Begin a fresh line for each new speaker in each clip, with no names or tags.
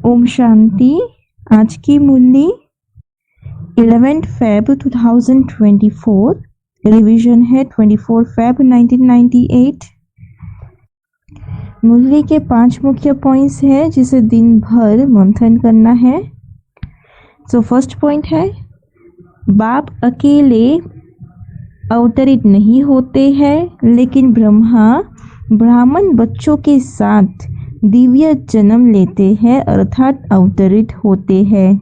ओम शांति। आज की मुरली 11 Feb 2024, revision है 24 Feb 1998। मुरली के 5 मुख्य पॉइंट्स है जिसे दिन भर मंथन करना है। तो फर्स्ट पॉइंट है, बाप अकेले अवतरित नहीं होते हैं, लेकिन ब्रह्मा ब्राह्मण बच्चों के साथ दिव्य जन्म लेते हैं अर्थात अवतरित होते हैं।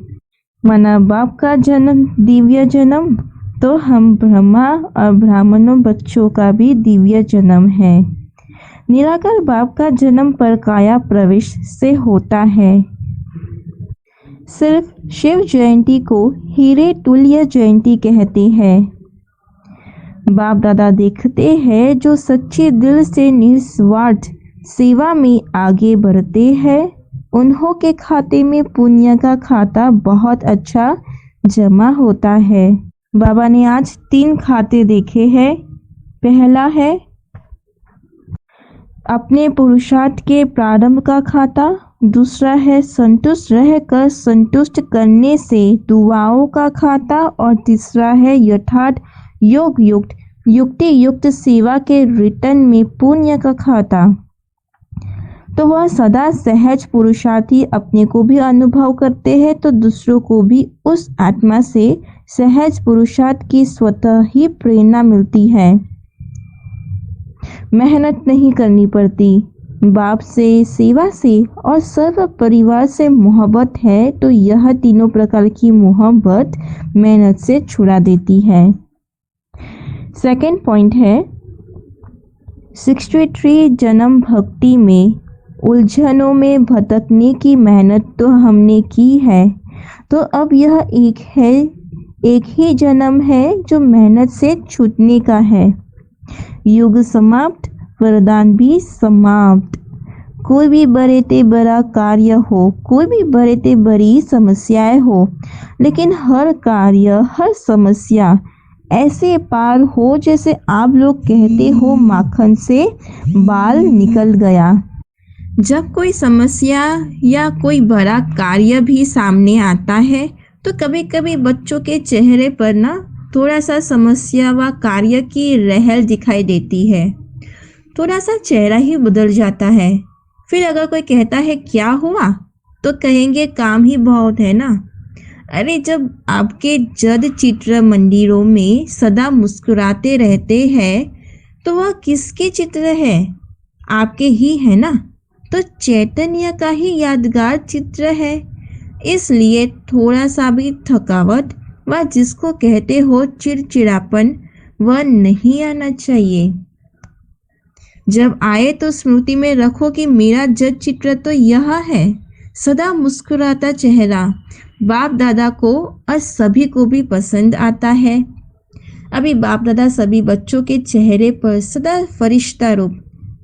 माना बाप का जन्म दिव्य जन्म, तो हम ब्रह्मा और ब्राह्मणों बच्चों का भी दिव्य जन्म है। निराकार बाप का जन्म पर काया प्रवेश से होता है। सिर्फ शिव जयंती को हीरे तुल्य जयंती कहते हैं। बाप दादा देखते हैं जो सच्चे दिल से निस्वार्थ सेवा में आगे बढ़ते हैं, उन्हों के खाते में पुण्य का खाता बहुत अच्छा जमा होता है। बाबा ने आज 3 खाते देखे हैं। पहला है अपने पुरुषार्थ के प्रारंभ का खाता, दूसरा है संतुष्ट रहकर संतुष्ट करने से दुआओं का खाता, और तीसरा है यथार्थ योग युक्त युक्ति युक्त सेवा के रिटर्न में पुण्य का खाता। तो वह सदा सहज पुरुषार्थी अपने को भी अनुभव करते हैं तो दूसरों को भी उस आत्मा से सहज पुरुषार्थ की स्वतः ही प्रेरणा मिलती है। मेहनत नहीं करनी पड़ती। बाप से, सेवा से और सर्व परिवार से मोहब्बत है तो यह तीनों प्रकार की मोहब्बत मेहनत से छुड़ा देती है। सेकंड पॉइंट है 63 जन्म भक्ति में उलझनों में भटकने की मेहनत तो हमने की है, तो अब यह एक ही जन्म है जो मेहनत से छूटने का है। युग समाप्त, वरदान भी समाप्त। कोई भी बड़े ते बड़ा कार्य हो, कोई भी बड़े ते बड़ी समस्याएं हो, लेकिन हर कार्य हर समस्या ऐसे पार हो जैसे आप लोग कहते हो माखन से बाल निकल गया। जब कोई समस्या या कोई बड़ा कार्य भी सामने आता है तो कभी कभी बच्चों के चेहरे पर ना थोड़ा सा समस्या व कार्य की रहल दिखाई देती है, थोड़ा सा चेहरा ही बदल जाता है। फिर अगर कोई कहता है क्या हुआ, तो कहेंगे काम ही बहुत है ना। अरे जब आपके जड़ चित्र मंदिरों में सदा मुस्कुराते रहते हैं तो वह किसके चित्र है? आपके ही है ना। तो चैतन्य का ही यादगार चित्र है। इसलिए थोड़ा सा भी थकावट व जिसको कहते हो चिड़चिड़ापन वह नहीं आना चाहिए। जब आए तो स्मृति में रखो कि मेरा जड़ चित्र तो यह है, सदा मुस्कुराता चेहरा बाप दादा को और सभी को भी पसंद आता है। अभी बाप दादा सभी बच्चों के चेहरे पर सदा फरिश्ता रूप,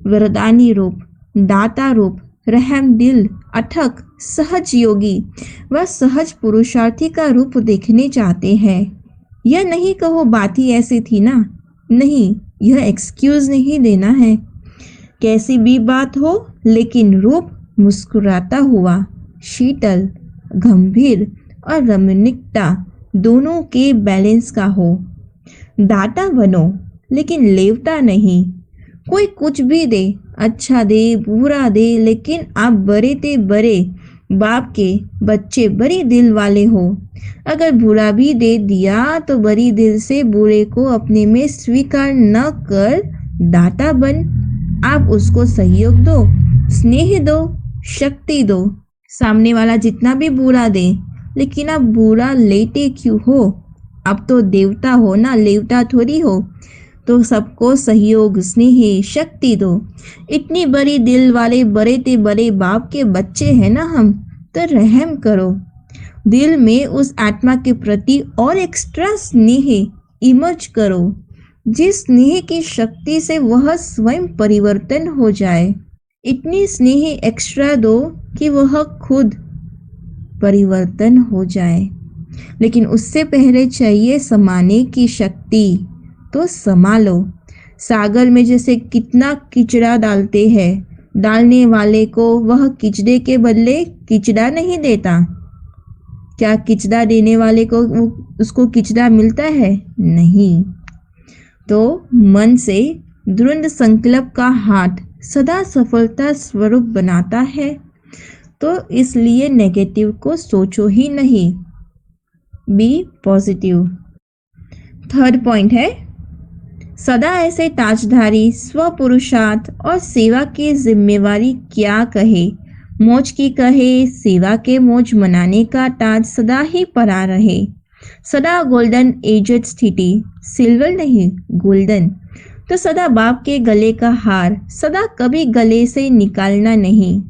वरदानी रूप, दाता रूप, रहम दिल, अथक, सहज योगी व सहज पुरुषार्थी का रूप देखने चाहते हैं। यह नहीं कहो बात ही ऐसी थी ना, नहीं, यह एक्सक्यूज नहीं देना है। कैसी भी बात हो लेकिन रूप मुस्कुराता हुआ, शीतल, गंभीर और रमणीकता दोनों के बैलेंस का हो। दाता बनो लेकिन लेवता नहीं। कोई कुछ भी दे, अच्छा दे बुरा दे, लेकिन आप बड़े ते बड़े बाप के बच्चे बड़े दिल वाले हो। अगर बुरा भी दे दिया तो बड़ी दिल से बुरे को अपने में स्वीकार न कर दाता बन। आप उसको सहयोग दो, स्नेह दो, शक्ति दो। सामने वाला जितना भी बुरा दे, लेकिन आप बुरा लेते क्यों हो? अब तो देवता हो ना, लेवता थोड़ी हो। तो सबको सहयोग, स्नेह, शक्ति दो। इतनी बड़ी दिल वाले बड़े ते बड़े बाप के बच्चे हैं ना हम, तो रहम करो। दिल में उस आत्मा के प्रति और एक्स्ट्रा स्नेह इमर्ज करो, जिस स्नेह की शक्ति से वह स्वयं परिवर्तन हो जाए। इतनी स्नेह एक्स्ट्रा दो कि वह खुद परिवर्तन हो जाए। लेकिन उससे पहले चाहिए समाने की शक्ति, तो समा लो। सागर में जैसे कितना किचड़ा डालते हैं डालने वाले को वह किचड़े के बदले किचड़ा नहीं देता। क्या किचड़ा देने वाले को उसको किचड़ा मिलता है? नहीं। तो मन से दृढ़ संकल्प का हाथ सदा सफलता स्वरूप बनाता है। तो इसलिए नेगेटिव को सोचो ही नहीं, बी पॉजिटिव। थर्ड पॉइंट है, सदा ऐसे ताजधारी स्वपुरुषार्थ और सेवा की जिम्मेवारी क्या कहे, मौज की कहे, सेवा के मौज मनाने का ताज सदा ही परा रहे। सदा गोल्डन एजड स्थिति, सिल्वर नहीं गोल्डन। तो सदा बाप के गले का हार सदा कभी गले से निकालना नहीं,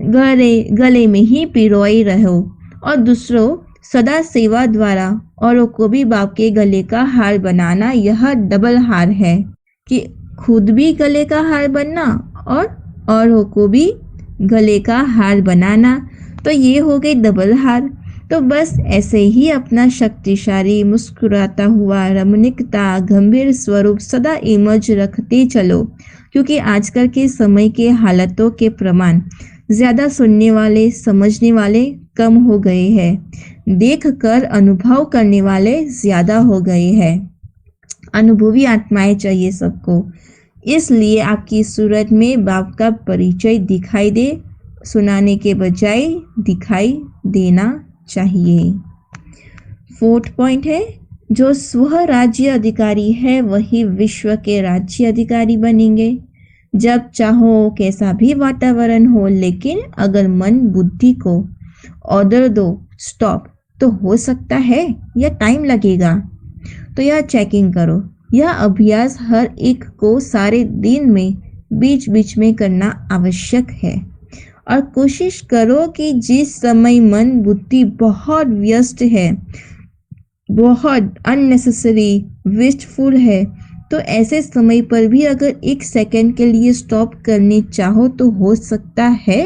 गले में ही पिरोए रहो। और दूसरों सदा सेवा द्वारा औरों को भी बाप के गले का हार बनाना, यह डबल हार है कि खुद भी गले का हार बनना और औरों को भी गले का हार बनाना। तो ये हो गई डबल हार। तो बस ऐसे ही अपना शक्तिशाली मुस्कुराता हुआ रमणीकता गंभीर स्वरूप सदा इमर्ज रखते चलो, क्योंकि आजकल के समय के हालातों के प्रमाण ज़्यादा सुनने वाले समझने वाले कम हो गए हैं, देख कर अनुभव करने वाले ज़्यादा हो गए हैं। अनुभवी आत्माएं चाहिए सबको। इसलिए आपकी सूरत में बाप का परिचय दिखाई दे, सुनाने के बजाय दिखाई देना चाहिए। फोर्थ पॉइंट है, जो स्व राज्य अधिकारी है वही विश्व के राज्य अधिकारी बनेंगे। जब चाहो कैसा भी वातावरण हो, लेकिन अगर मन बुद्धि को ऑर्डर दो स्टॉप, तो हो सकता है या टाइम लगेगा। तो यह चेकिंग करो। यह अभ्यास हर एक को सारे दिन में बीच बीच में करना आवश्यक है। और कोशिश करो कि जिस समय मन बुद्धि बहुत व्यस्त है, बहुत अननेसेसरी वेस्टफुल है, तो ऐसे समय पर भी अगर 1 सेकंड के लिए स्टॉप करने चाहो तो हो सकता है।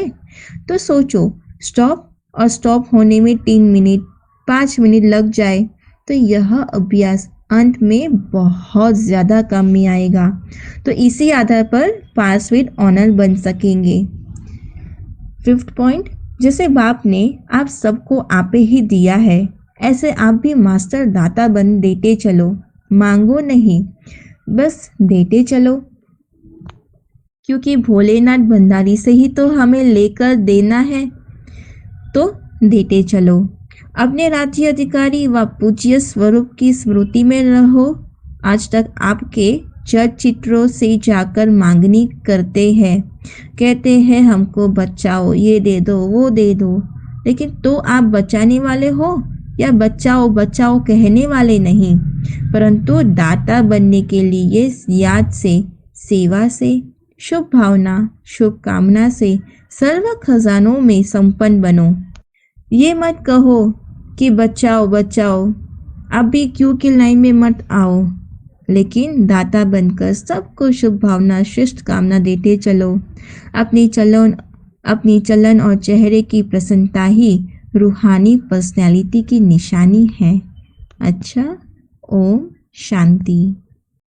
तो सोचो, स्टॉप और स्टॉप होने में 3 मिनट 5 मिनट लग जाए तो यह अभ्यास अंत में बहुत ज़्यादा काम में आएगा। तो इसी आधार पर पास विद ऑनर बन सकेंगे। फिफ्थ पॉइंट, जैसे बाप ने आप सबको आपे ही दिया है, ऐसे आप भी मास्टर दाता बन देते चलो। मांगो नहीं, बस देते चलो, क्योंकि भोलेनाथ भंडारी से ही तो हमें लेकर देना है। तो देते चलो। अपने राज्य अधिकारी व पूज्य स्वरूप की स्मृति में रहो। आज तक आपके चलचित्रों से जाकर मांगनी करते हैं, कहते हैं हमको बचाओ, ये दे दो वो दे दो, लेकिन तो आप बचाने वाले हो या बचाओ बचाओ कहने वाले नहीं, परंतु दाता बनने के लिए याद से, सेवा से, शुभ भावना शुभकामना से सर्व खजानों में संपन्न बनो। ये मत कहो कि बचाओ बचाओ, अभी क्यों की लाइन में मत आओ, लेकिन दाता बनकर सबको शुभ भावना शिष्ट कामना देते चलो। अपनी चलन और चेहरे की प्रसन्नता ही रूहानी पर्सनैलिटी की निशानी है। अच्छा, ओम शांति।